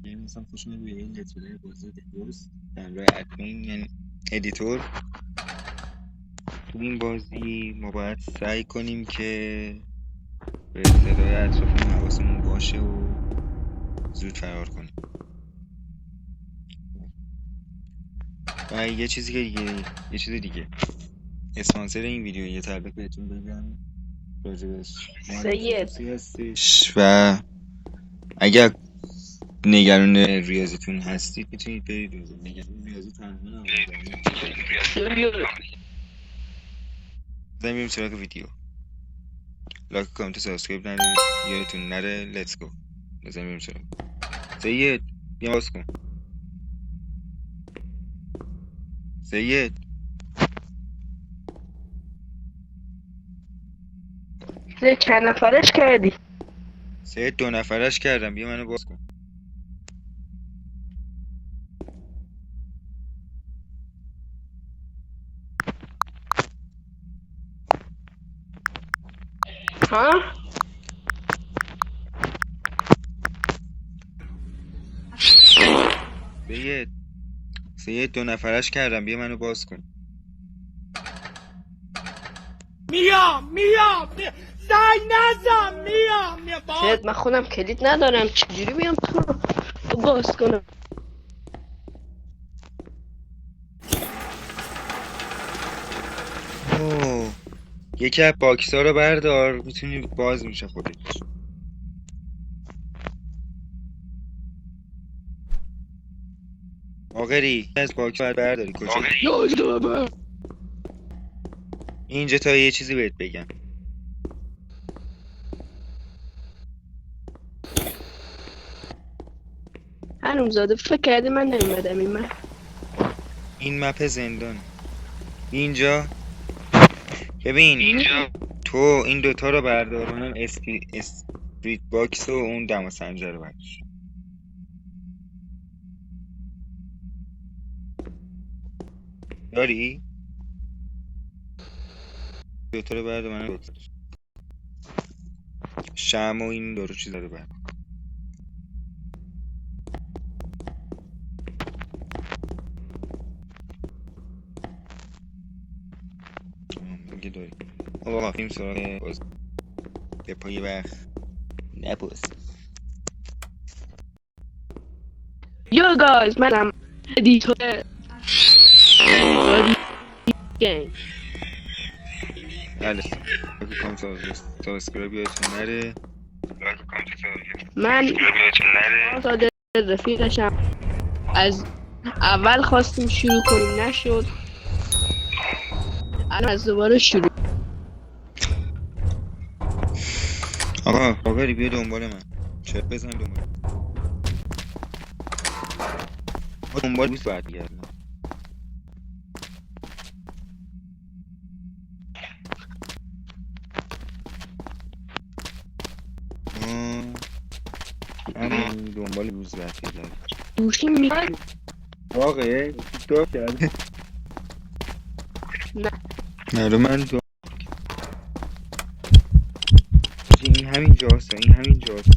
یعنی مثلا خوش اومد به این لتوله بازی دنیوز در راه ادمین یعنی ادیتور. تو این بازی ما باید سعی کنیم که به صدای اطرافمون حواسمون باشه و زود فرار کنیم. و یه چیز دیگه اسپانسر این ویدیو یه تبریک بهتون بگم راجبش محمد سید خصوصی هستش و اگر نگران ریاضیتون هستید میتونید برید اونجا. نگران ریاضی تنها نباشید. بریم سراغ ویدیو. لایک کامنت سابسکرایب یادتون نره. لیتس گو. بریم سراغ. سید بیا باز کن. سید چند نفرش کردی؟ سید 2 نفرش کردم. بیا منو باز کن. ها؟ سید 2 نفرش کردم. بیا منو باز کن. میام زنگ نزن. میام سید من خودم کلید ندارم، چجوری بیام تو رو باز کنم؟ اوه. یکی از باکس ها رو بردار میتونی باز میشه خودش. آقری از باکس رو برداری. کجا؟ اینجا تا یه چیزی بهت بگم. حرومزاده فکر کردی من نمیمدم این مپ زندان اینجا. ببین اینجا تو این دوتا رو بردار. منم اسپریت باکس و اون دم سنجر رو بردار. داری؟ دوتا رو بردار. منم دوتا شم و این دارو چیزا رو بردار. میگه داری. خب آقا فیلم سراغ باز به پای وقت نپوز. یا گایز منم ادیتور گنگ. بله کامنت سابسکرایب یادتون نره. من آزاده رفیقشم. از اول خواستیم شروع کنیم نشد، الان از دوباره شروع. آقا باقری بیا دنبال من. چه بزن دنبال ما. دنبال بیست باید گردم. همین دنبال روز باید گردم. دوشیم میگن واقعه دو کرده. نه نه من دو. این همین جاست. این همین جاست.